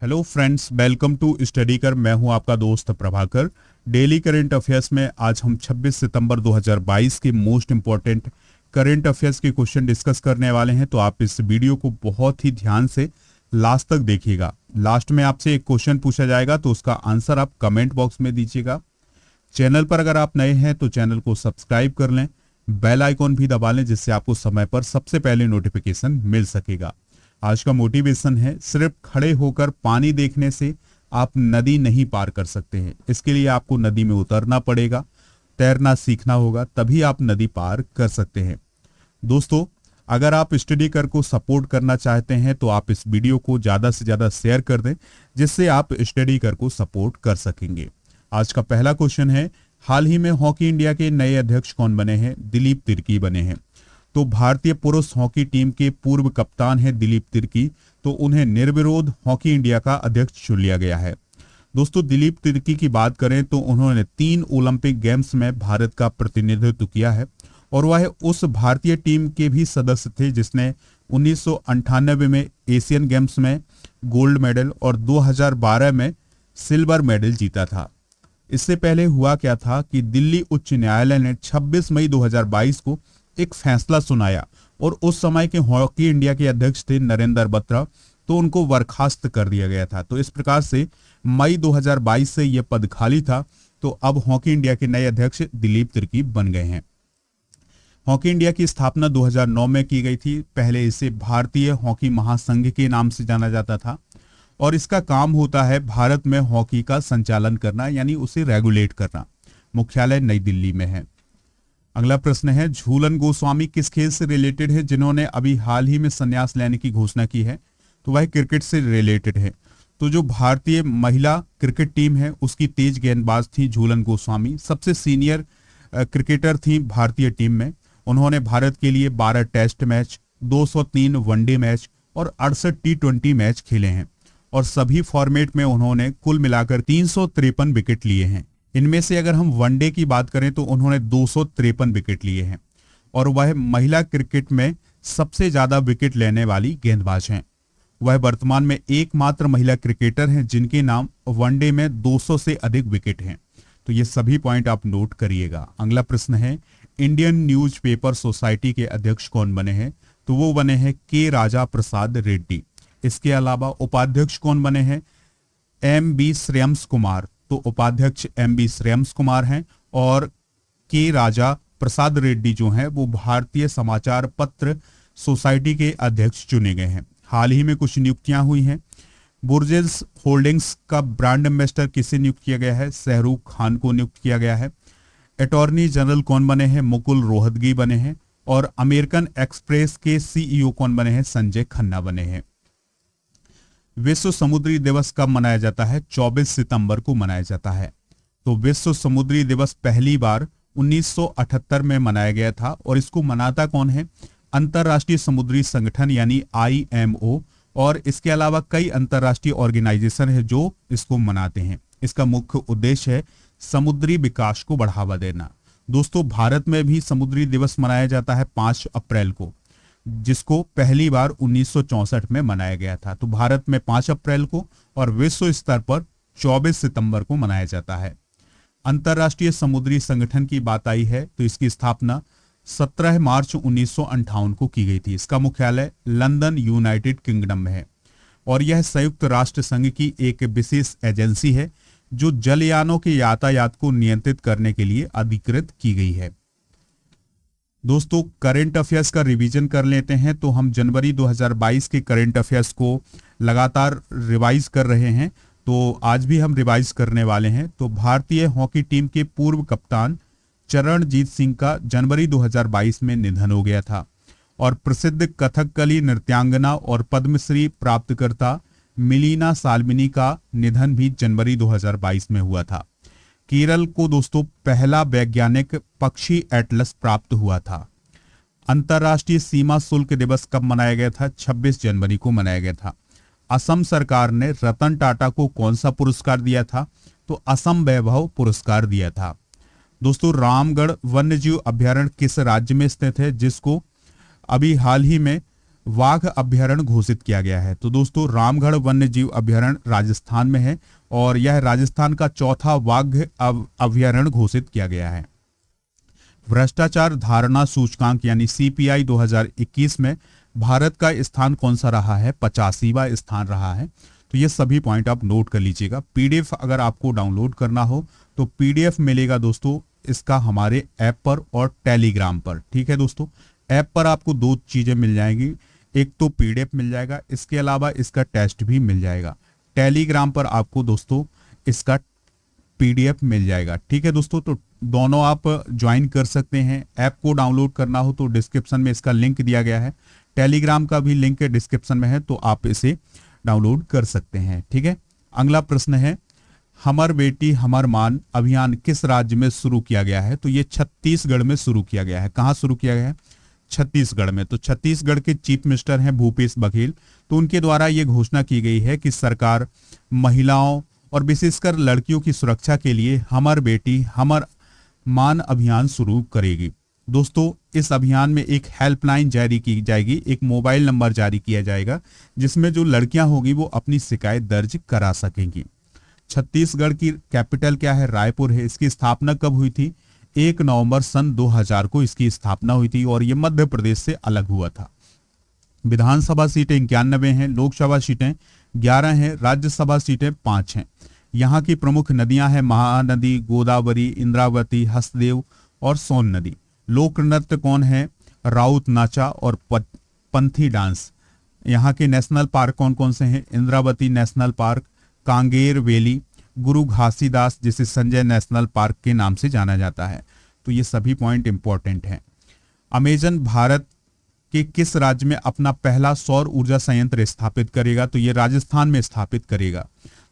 Hello friends, welcome to study कर। मैं हूं आपका दोस्त प्रभाकर। डेली करंट अफेयर्स में आज हम 26 सितंबर 2022 के मोस्ट इंपॉर्टेंट करंट अफेयर्स के क्वेश्चन डिस्कस करने वाले हैं। तो आप इस वीडियो को बहुत ही ध्यान से लास्ट तक देखिएगा। लास्ट में आपसे एक क्वेश्चन पूछा जाएगा तो उसका आंसर आप कमेंट बॉक्स में दीजिएगा। चैनल पर अगर आप नए हैं तो चैनल को सब्सक्राइब कर लें, बेल आइकॉन भी दबा लें जिससे आपको समय पर सबसे पहले नोटिफिकेशन मिल सकेगा। आज का मोटिवेशन है, सिर्फ खड़े होकर पानी देखने से आप नदी नहीं पार कर सकते हैं। इसके लिए आपको नदी में उतरना पड़ेगा, तैरना सीखना होगा, तभी आप नदी पार कर सकते हैं। दोस्तों, अगर आप स्टडी कर को सपोर्ट करना चाहते हैं तो आप इस वीडियो को ज़्यादा से ज़्यादा शेयर कर दें जिससे आप स्टडी कर को सपोर्ट कर सकेंगे। आज का पहला क्वेश्चन है, हाल ही में हॉकी इंडिया के नए अध्यक्ष कौन बने हैं? दिलीप तिर्की बने हैं। तो भारतीय पुरुष हॉकी टीम के पूर्व कप्तान हैं दिलीप तिर्की, तो उन्हें निर्विरोध हॉकी इंडिया का अध्यक्ष चुन लिया गया है। दोस्तों, दिलीप तिर्की की बात करें तो उन्होंने 3 ओलंपिक गेम्स में भारत का प्रतिनिधित्व किया है और वह उस भारतीय टीम के भी सदस्य थे जिसने 1998 में एशियन गेम्स में गोल्ड मेडल और 2012 में सिल्वर मेडल जीता था। इससे पहले हुआ क्या था कि दिल्ली उच्च न्यायालय ने 26 मई 2022 को एक फैसला सुनाया और उस समय के हॉकी इंडिया के अध्यक्ष थे नरेंद्र बत्रा, तो उनको बर्खास्त कर दिया गया था। तो इस प्रकार से मई 2022 से यह पद खाली था, तो अब हॉकी इंडिया के नए अध्यक्ष दिलीप तिर्की बन गए हैं। हॉकी इंडिया की स्थापना 2009 में की गई थी। पहले इसे भारतीय हॉकी महासंघ के नाम से जाना जाता था और इसका काम होता है भारत में हॉकी का संचालन करना, यानी उसे रेगुलेट करना। मुख्यालय नई दिल्ली में है। अगला प्रश्न है, झूलन गोस्वामी किस खेल से रिलेटेड है जिन्होंने अभी हाल ही में संन्यास लेने की घोषणा की है? तो वह क्रिकेट से रिलेटेड है। तो जो भारतीय महिला क्रिकेट टीम है उसकी तेज गेंदबाज थी झूलन गोस्वामी, सबसे सीनियर क्रिकेटर थी भारतीय टीम में। उन्होंने भारत के लिए 12 टेस्ट मैच, 203 वनडे मैच और 68 टी20 मैच खेले हैं और सभी फॉर्मेट में उन्होंने कुल मिलाकर 353 विकेट लिए हैं। इनमें से अगर हम वनडे की बात करें तो उन्होंने 253 विकेट लिए हैं और वह महिला क्रिकेट में सबसे ज्यादा विकेट लेने वाली गेंदबाज हैं। वह वर्तमान में एकमात्र महिला क्रिकेटर हैं जिनके नाम वनडे में 200 से अधिक विकेट हैं। तो ये सभी पॉइंट आप नोट करिएगा। अगला प्रश्न है, इंडियन न्यूज़पेपर सोसाइटी के अध्यक्ष कौन बने हैं? तो वो बने हैं के राजा प्रसाद रेड्डी। इसके अलावा उपाध्यक्ष कौन बने हैं? एम.बी. श्रेयम्स कुमार। तो उपाध्यक्ष एम.बी. श्रेयम्स कुमार हैं और के राजा प्रसाद रेड्डी जो हैं वो भारतीय समाचार पत्र सोसाइटी के अध्यक्ष चुने गए हैं। हाल ही में कुछ नियुक्तियां हुई हैं। बुर्जेस होल्डिंग्स का ब्रांड एम्बेसडर किसे नियुक्त किया गया है? शाहरुख खान को नियुक्त किया गया है। अटॉर्नी जनरल कौन बने हैं? मुकुल रोहतगी बने हैं। और अमेरिकन एक्सप्रेस के सीईओ कौन बने हैं? संजय खन्ना बने हैं। विश्व समुद्री दिवस कब मनाया जाता है? 24 सितंबर को मनाया जाता है। तो विश्व समुद्री दिवस पहली बार 1978 में मनाया गया था और इसको मनाता कौन है? अंतर्राष्ट्रीय समुद्री संगठन यानी IMO, और इसके अलावा कई अंतर्राष्ट्रीय ऑर्गेनाइजेशन है जो इसको मनाते हैं। इसका मुख्य उद्देश्य है समुद्री विकास को बढ़ावा देना। दोस्तों, भारत में भी समुद्री दिवस मनाया जाता है 5 अप्रैल को, जिसको पहली बार 1964 में मनाया गया था। तो भारत में 5 अप्रैल को और विश्व स्तर पर 24 सितंबर को मनाया जाता है। अंतर्राष्ट्रीय समुद्री संगठन की बात आई है तो इसकी स्थापना 17 मार्च 1958 को की गई थी। इसका मुख्यालय लंदन, यूनाइटेड किंगडम में है और यह संयुक्त राष्ट्र संघ की एक विशेष एजेंसी है जो जलयानों के यातायात को नियंत्रित करने के लिए अधिकृत की गई है। दोस्तों, करंट अफेयर्स का रिवीजन कर लेते हैं। तो हम जनवरी 2022 के करंट अफेयर्स को लगातार रिवाइज कर रहे हैं, तो आज भी हम रिवाइज करने वाले हैं। तो भारतीय हॉकी टीम के पूर्व कप्तान चरणजीत सिंह का जनवरी 2022 में निधन हो गया था और प्रसिद्ध कथकली नृत्यांगना और पद्मश्री प्राप्तकर्ता मिलीना साल्मिनी का निधन भी जनवरी 2022 में हुआ था। केरल को दोस्तों पहला वैज्ञानिक पक्षी एटलस प्राप्त हुआ था। अंतर्राष्ट्रीय सीमा शुल्क दिवस कब मनाया गया था? 26 जनवरी को मनाया गया था। असम सरकार ने रतन टाटा को कौन सा पुरस्कार दिया था? तो असम वैभव पुरस्कार दिया था। दोस्तों, रामगढ़ वन्यजीव अभ्यारण्य किस राज्य में स्थित है जिसको अभी हाल ही में वाघ अभ्यारण्य घोषित किया गया है? तो दोस्तों रामगढ़ वन्य जीव अभ्यारण्य राजस्थान में है और यह राजस्थान का चौथा वाघ अभ्यारण्य घोषित किया गया है। भ्रष्टाचार धारणा सूचकांक यानी सीपीआई 2021 में भारत का स्थान कौन सा रहा है? 85वां स्थान रहा है। तो ये सभी पॉइंट आप नोट कर लीजिएगा। पीडीएफ अगर आपको डाउनलोड करना हो तो पीडीएफ मिलेगा दोस्तों इसका हमारे ऐप पर और टेलीग्राम पर। ठीक है दोस्तों, ऐप पर आपको दो चीजें मिल जाएंगी, एक तो पीडीएफ मिल जाएगा, इसके अलावा इसका टेस्ट भी मिल जाएगा। टेलीग्राम पर आपको दोस्तों इसका पीडीएफ मिल जाएगा। ठीक है दोस्तों, तो दोनों आप ज्वाइन कर सकते हैं। ऐप को डाउनलोड करना हो तो डिस्क्रिप्शन में इसका लिंक दिया गया है, टेलीग्राम का भी लिंक डिस्क्रिप्शन में है, तो आप इसे डाउनलोड कर सकते हैं। ठीक है, अगला प्रश्न है, हमर बेटी हमर मान अभियान किस राज्य में शुरू किया गया है? तो ये छत्तीसगढ़ में शुरू किया गया है। कहाँ शुरू किया गया है? छत्तीसगढ़ में। तो छत्तीसगढ़ के चीफ मिनिस्टर हैं भूपेश बघेल, तो उनके द्वारा ये घोषणा की गई है कि सरकार महिलाओं और विशेषकर लड़कियों की सुरक्षा के लिए हमर बेटी हमर मान अभियान शुरू करेगी। दोस्तों इस अभियान में एक हेल्पलाइन जारी की जाएगी, एक मोबाइल नंबर जारी किया जाएगा जिसमें जो लड़कियां होगी वो अपनी शिकायत दर्ज करा सकेंगी। छत्तीसगढ़ की कैपिटल क्या है? रायपुर है। इसकी स्थापना कब हुई थी? 1 नवंबर सन 2000 को इसकी स्थापना हुई थी और ये मध्य प्रदेश से अलग हुआ था। विधानसभा सीटें 91 हैं, लोकसभा सीटें 11 हैं, राज्यसभा सीटें 5 हैं। यहाँ की प्रमुख नदियां हैं महानदी, गोदावरी, इंद्रावती, हसदेव और सोन नदी। लोक नृत्य कौन है? राउत नाचा और पंथी डांस। यहाँ के नेशनल पार्क कौन कौन से हैं? Indravati national park, Kanger valley, गुरु घासीदास जिसे संजय नेशनल पार्क के नाम से जाना जाता है। तो ये सभी पॉइंट इंपॉर्टेंट हैं। अमेजन भारत के किस राज्य में अपना पहला सौर ऊर्जा संयंत्र स्थापित करेगा? तो ये राजस्थान में स्थापित करेगा।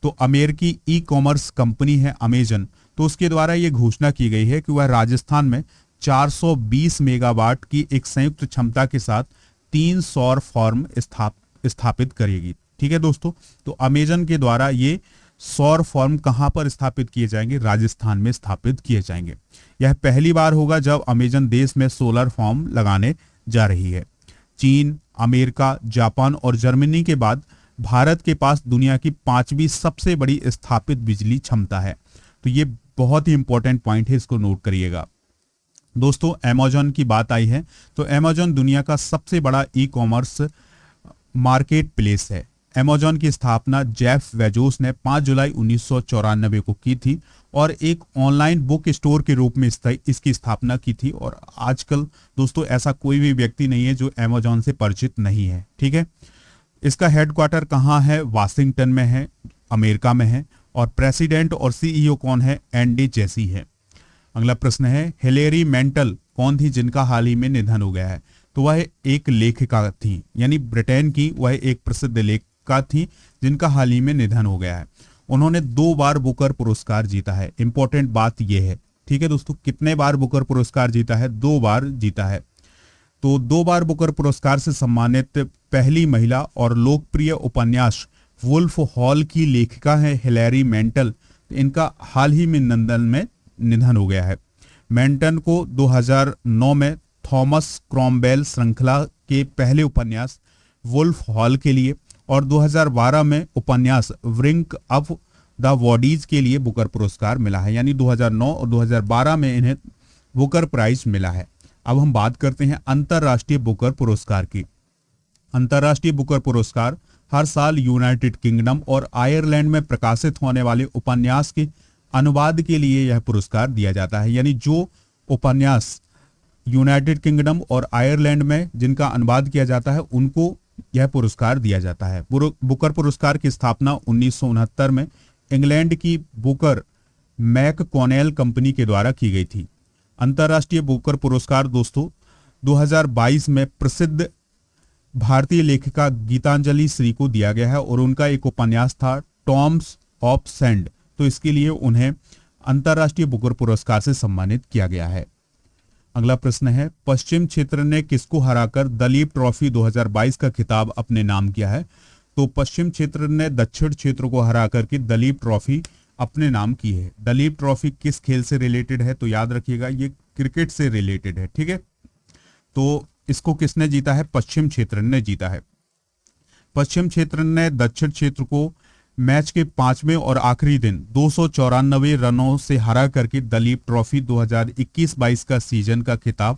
तो अमेरिकी ई कॉमर्स कंपनी है अमेजन, तो उसके द्वारा ये घोषणा की गई है कि वह राजस्थान में 420 मेगावाट की एक संयुक्त क्षमता के साथ 3 सौर फार्म स्थापित करेगी। ठीक है दोस्तों, तो अमेजन के द्वारा ये सौर फार्म कहां पर स्थापित किए जाएंगे? राजस्थान में स्थापित किए जाएंगे। यह पहली बार होगा जब अमेजन देश में सोलर फार्म लगाने जा रही है। चीन, अमेरिका, जापान और जर्मनी के बाद भारत के पास दुनिया की 5वीं सबसे बड़ी स्थापित बिजली क्षमता है। तो ये बहुत ही इंपॉर्टेंट पॉइंट है, इसको नोट करिएगा। दोस्तों अमेजन की बात आई है तो अमेजन दुनिया का सबसे बड़ा ई कॉमर्स मार्केट प्लेस है। अमेजन की स्थापना जेफ बेजोस ने 5 जुलाई 1994 को की थी और एक ऑनलाइन बुक स्टोर के रूप में इसकी स्थापना की थी। और आजकल दोस्तों ऐसा कोई भी व्यक्ति नहीं है जो अमेजन से परिचित नहीं है। ठीक है, इसका हेडक्वार्टर कहाँ है? वाशिंगटन में है, अमेरिका में है। और प्रेसिडेंट और सीईओ कौन है? एंडी जेसी है। अगला प्रश्न है, हिलेरी मेंटल कौन थी जिनका हाल ही में निधन हो गया है? तो वह एक लेखिका थी, यानी ब्रिटेन की वह एक प्रसिद्ध लेखिका थी जिनका हाल ही में निधन हो गया है। उन्होंने 2 बार बुकर पुरस्कार जीता है। इंपॉर्टेंट बात यह है। ठीक है दोस्तों, कितने बार बुकर पुरस्कार जीता है? 2 बार जीता है। तो 2 बार बुकर पुरस्कार से सम्मानित पहली महिला और लोकप्रिय उपन्यास वुल्फ हॉल की लेखिका है हिलेरी मेंटल। इनका हाल ही में लंदन में निधन हो गया है। मेंटन को 2009 में थॉमस क्रॉमवेल श्रृंखला के पहले उपन्यास वुल्फ हॉल के लिए और 2012 में उपन्यास व्रिंक ऑफ द वॉडीज के लिए बुकर पुरस्कार मिला है। यानी 2009 और 2012 में इन्हें बुकर प्राइज मिला है। अब हम बात करते हैं अंतर्राष्ट्रीय बुकर पुरस्कार की। अंतर्राष्ट्रीय बुकर पुरस्कार हर साल यूनाइटेड किंगडम और आयरलैंड में प्रकाशित होने वाले उपन्यास के अनुवाद के लिए यह पुरस्कार दिया जाता है। यानी जो उपन्यास यूनाइटेड किंगडम और आयरलैंड में जिनका अनुवाद किया जाता है उनको यह पुरस्कार दिया जाता है। बुकर पुरस्कार की स्थापना 1969 में इंग्लैंड की बुकर मैककॉनेल कंपनी के द्वारा की गई थी। अंतर्राष्ट्रीय बुकर पुरस्कार दोस्तों 2022 में प्रसिद्ध भारतीय लेखिका गीतांजलि श्री को दिया गया है और उनका एक उपन्यास था टॉम्स ऑफ सैंड, तो इसके लिए उन्हें अंतर्राष्ट्रीय बुकर पुरस्कार से सम्मानित किया गया है। अगला प्रश्न है, पश्चिम क्षेत्र ने किसको हराकर दलीप ट्रॉफी 2022 का खिताब अपने नाम किया है? तो पश्चिम क्षेत्र ने दक्षिण क्षेत्र को हराकर के दलीप ट्रॉफी अपने नाम की है। दलीप ट्रॉफी किस खेल से रिलेटेड है? तो याद रखिएगा ये क्रिकेट से रिलेटेड है। ठीक है, तो इसको किसने जीता है? पश्चिम क्षेत्र ने जीता है। पश्चिम क्षेत्र ने दक्षिण क्षेत्र को मैच के 5वें और आखिरी दिन 294 रनों से हरा करके दलीप ट्रॉफी 2021-22 का सीजन का खिताब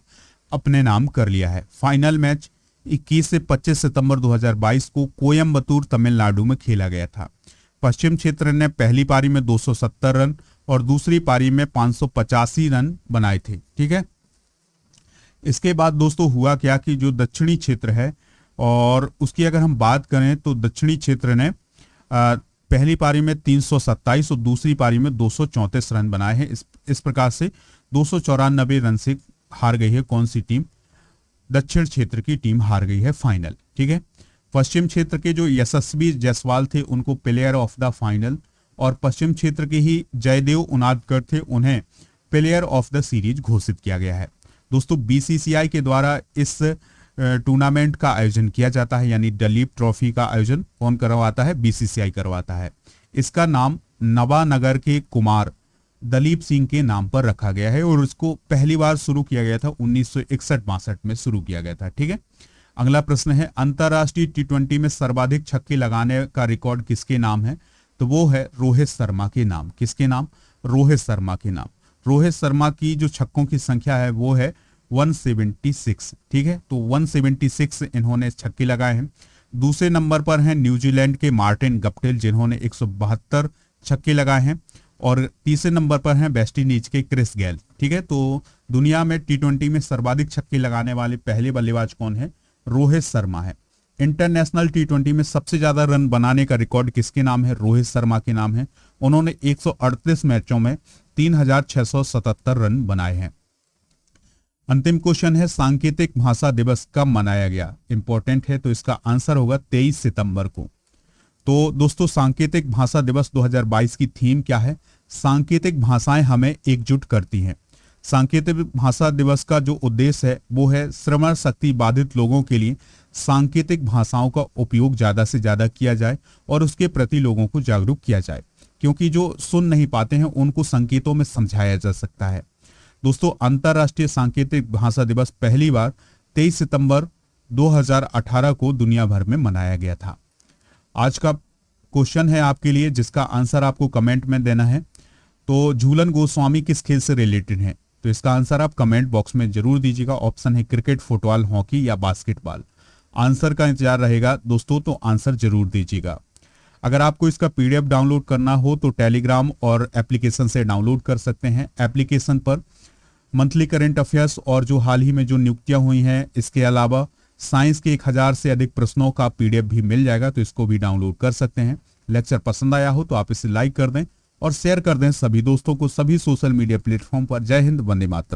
अपने नाम कर लिया है। फाइनल मैच 21 से 25 सितंबर 2022 को कोयम्बतूर तमिलनाडु में खेला गया था। पश्चिम क्षेत्र ने पहली पारी में 270 रन और दूसरी पारी में 585 रन बनाए थे। ठीक है, इसके बाद दोस्तों हुआ क्या कि जो दक्षिणी क्षेत्र है और उसकी अगर हम बात करें तो दक्षिणी क्षेत्र ने पहली पारी में 327 और दूसरी पारी में 234 रन बनाए हैं। इस प्रकार से 294 रन से हार गई है कौन सी टीम? दक्षिण क्षेत्र की टीम हार गई है फाइनल। ठीक है, पश्चिम क्षेत्र के जो यशस्वी जायसवाल थे उनको प्लेयर ऑफ द फाइनल और पश्चिम क्षेत्र के ही जयदेव उनादकर थे, उन्हें प्लेयर ऑफ द सीरीज घोषित किया गया है। दोस्तों बीसीसीआई के द्वारा इस टूर्नामेंट का आयोजन किया जाता है, यानी दलीप ट्रॉफी का आयोजन कौन करवाता है? बीसीसीआई करवाता है। इसका नाम नवानगर के कुमार दलीप सिंह के नाम पर रखा गया है और इसको पहली बार शुरू किया गया था 1961-62 में शुरू किया गया था। ठीक है, अगला प्रश्न है अंतरराष्ट्रीय टी20 में सर्वाधिक छक्के लगाने का रिकॉर्ड किसके नाम है? तो वो है रोहित शर्मा के नाम। किसके नाम? रोहित शर्मा के नाम। रोहित शर्मा की जो छक्कों की संख्या है वो है 176। ठीक है, तो 176 इन्होंने छक्के लगाए हैं। दूसरे नंबर पर हैं न्यूजीलैंड के मार्टिन गप्टिल जिन्होंने 172 छक्के लगाए हैं और तीसरे नंबर पर हैं वेस्ट इंडीज के क्रिस गेल। ठीक है, तो दुनिया में टी20 में सर्वाधिक छक्के लगाने वाले पहले बल्लेबाज कौन है? रोहित शर्मा है। इंटरनेशनल टी20 में सबसे ज्यादा रन बनाने का रिकॉर्ड किसके नाम है? रोहित शर्मा के नाम है। उन्होंने 138 मैचों में 3677 रन बनाए हैं। अंतिम क्वेश्चन है सांकेतिक भाषा दिवस कब मनाया गया? इंपॉर्टेंट है, तो इसका आंसर होगा 23 सितंबर को। तो दोस्तों सांकेतिक भाषा दिवस 2022 की थीम क्या है? सांकेतिक भाषाएं हमें एकजुट करती हैं। सांकेतिक भाषा दिवस का जो उद्देश्य है वो है श्रवण शक्ति बाधित लोगों के लिए सांकेतिक भाषाओं का उपयोग ज्यादा से ज्यादा किया जाए और उसके प्रति लोगों को जागरूक किया जाए, क्योंकि जो सुन नहीं पाते हैं उनको संकेतों में समझाया जा सकता है। दोस्तों अंतरराष्ट्रीय सांकेतिक भाषा दिवस पहली बार 23 सितंबर 2018 को दुनिया भर में मनाया गया था। आज का क्वेश्चन है आपके लिए जिसका आंसर आपको कमेंट में देना है। तो झूलन गोस्वामी किस खेल से रिलेटेड है? तो इसका आंसर आप कमेंट बॉक्स में जरूर दीजिएगा। ऑप्शन है क्रिकेट, फुटबॉल, हॉकी या बास्केटबॉल। आंसर का इंतजार रहेगा दोस्तों, तो आंसर जरूर दीजिएगा। अगर आपको इसका पीडीएफ डाउनलोड करना हो तो टेलीग्राम और एप्लीकेशन से डाउनलोड कर सकते हैं। एप्लीकेशन पर मंथली करंट अफेयर्स और जो हाल ही में जो नियुक्तियां हुई हैं, इसके अलावा साइंस के 1000 से अधिक प्रश्नों का पीडीएफ भी मिल जाएगा, तो इसको भी डाउनलोड कर सकते हैं। लेक्चर पसंद आया हो तो आप इसे लाइक कर दें और शेयर कर दें सभी दोस्तों को सभी सोशल मीडिया प्लेटफॉर्म पर। जय हिंद, वंदे मातरम।